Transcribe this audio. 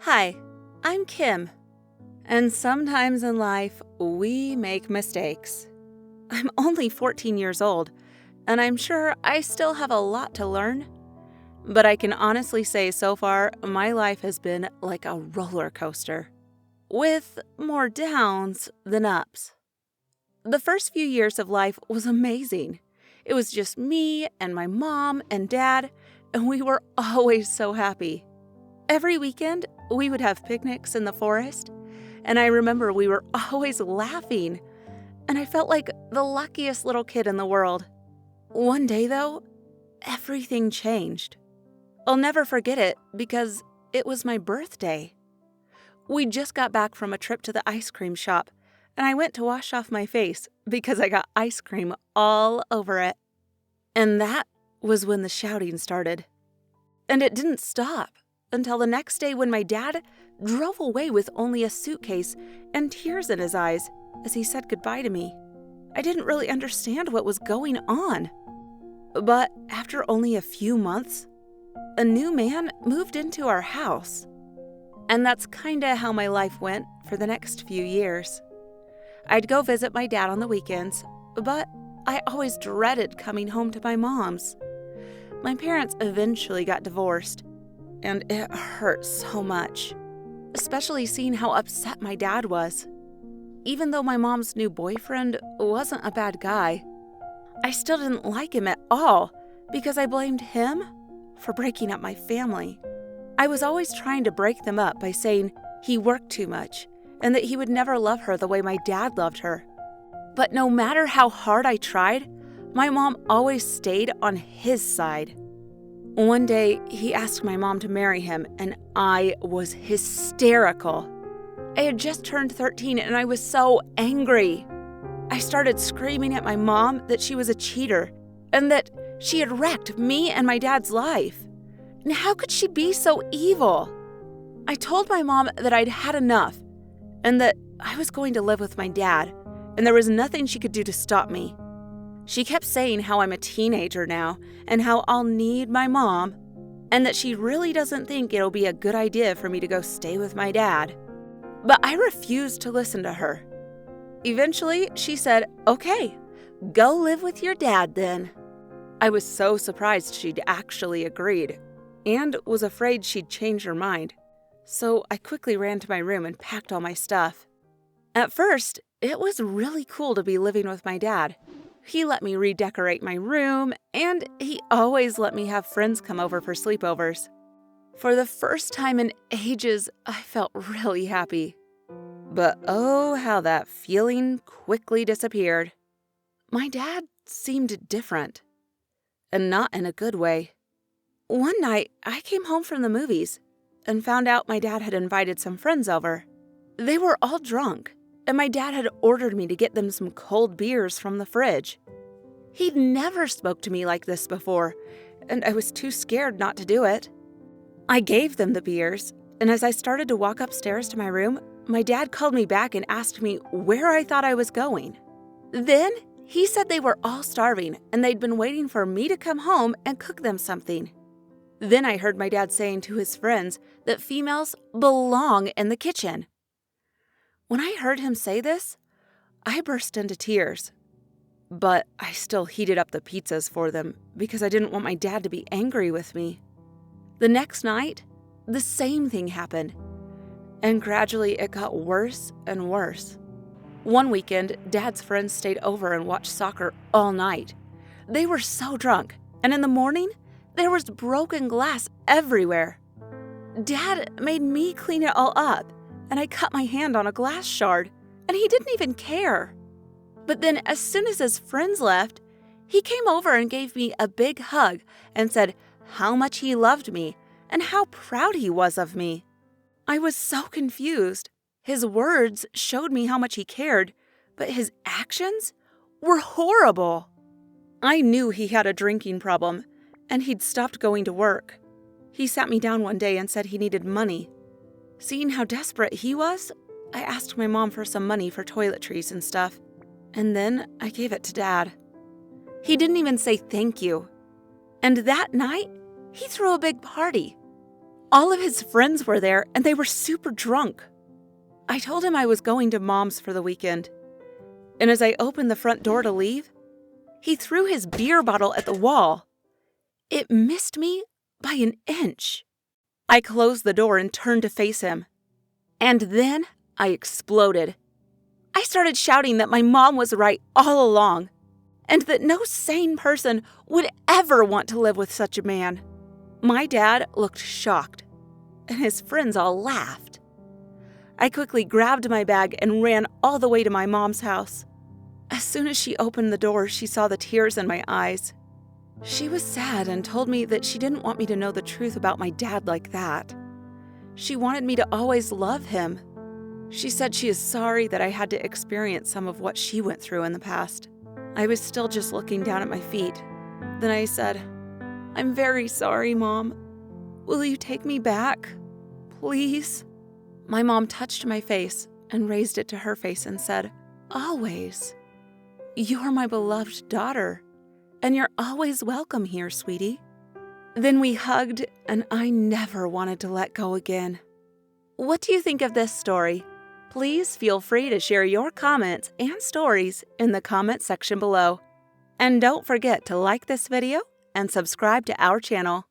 Hi, I'm Kim, and sometimes in life we make mistakes. I'm only 14 years old, and I'm sure I still have a lot to learn, but I can honestly say so far my life has been like a roller coaster, with more downs than ups. The first few years of life was amazing. It was just me and my mom and dad, and we were always so happy. Every weekend, we would have picnics in the forest, and I remember we were always laughing, and I felt like the luckiest little kid in the world. One day, though, everything changed. I'll never forget it because it was my birthday. We just got back from a trip to the ice cream shop, and I went to wash off my face because I got ice cream all over it. And that was when the shouting started. And it didn't stop until the next day when my dad drove away with only a suitcase and tears in his eyes as he said goodbye to me. I didn't really understand what was going on. But after only a few months, a new man moved into our house. And that's kinda how my life went for the next few years. I'd go visit my dad on the weekends, but I always dreaded coming home to my mom's. My parents eventually got divorced, and it hurt so much, especially seeing how upset my dad was. Even though my mom's new boyfriend wasn't a bad guy, I still didn't like him at all because I blamed him for breaking up my family. I was always trying to break them up by saying he worked too much and that he would never love her the way my dad loved her. But no matter how hard I tried, my mom always stayed on his side. One day, he asked my mom to marry him, and I was hysterical. I had just turned 13, and I was so angry. I started screaming at my mom that she was a cheater and that she had wrecked me and my dad's life. And how could she be so evil? I told my mom that I'd had enough and that I was going to live with my dad, and there was nothing she could do to stop me. She kept saying how I'm a teenager now and how I'll need my mom, and that she really doesn't think it'll be a good idea for me to go stay with my dad. But I refused to listen to her. Eventually, she said, "Okay, go live with your dad then." I was so surprised she'd actually agreed, and was afraid she'd change her mind. So I quickly ran to my room and packed all my stuff. At first, it was really cool to be living with my dad. He let me redecorate my room, and he always let me have friends come over for sleepovers. For the first time in ages, I felt really happy. But oh, how that feeling quickly disappeared. My dad seemed different, and not in a good way. One night, I came home from the movies and found out my dad had invited some friends over. They were all drunk, and my dad had ordered me to get them some cold beers from the fridge. He'd never spoke to me like this before, and I was too scared not to do it. I gave them the beers, and as I started to walk upstairs to my room, my dad called me back and asked me where I thought I was going. Then he said they were all starving and they'd been waiting for me to come home and cook them something. Then I heard my dad saying to his friends that females belong in the kitchen. When I heard him say this, I burst into tears. But I still heated up the pizzas for them because I didn't want my dad to be angry with me. The next night, the same thing happened, and gradually it got worse and worse. One weekend, Dad's friends stayed over and watched soccer all night. They were so drunk, and in the morning, there was broken glass everywhere. Dad made me clean it all up, and I cut my hand on a glass shard, and he didn't even care. But then as soon as his friends left, he came over and gave me a big hug and said how much he loved me and how proud he was of me. I was so confused. His words showed me how much he cared, but his actions were horrible. I knew he had a drinking problem, and he'd stopped going to work. He sat me down one day and said he needed money. Seeing how desperate he was, I asked my mom for some money for toiletries and stuff, and then I gave it to Dad. He didn't even say thank you. And that night, he threw a big party. All of his friends were there, and they were super drunk. I told him I was going to Mom's for the weekend, and as I opened the front door to leave, he threw his beer bottle at the wall. It missed me by an inch. I closed the door and turned to face him. And then I exploded. I started shouting that my mom was right all along, and that no sane person would ever want to live with such a man. My dad looked shocked, and his friends all laughed. I quickly grabbed my bag and ran all the way to my mom's house. As soon as she opened the door, she saw the tears in my eyes. She was sad and told me that she didn't want me to know the truth about my dad like that. She wanted me to always love him. She said she is sorry that I had to experience some of what she went through in the past. I was still just looking down at my feet. Then I said, "I'm very sorry, Mom. Will you take me back? Please?" My mom touched my face and raised it to her face and said, "Always. You're my beloved daughter, and you're always welcome here, sweetie." Then we hugged, and I never wanted to let go again. What do you think of this story? Please feel free to share your comments and stories in the comment section below. And don't forget to like this video and subscribe to our channel.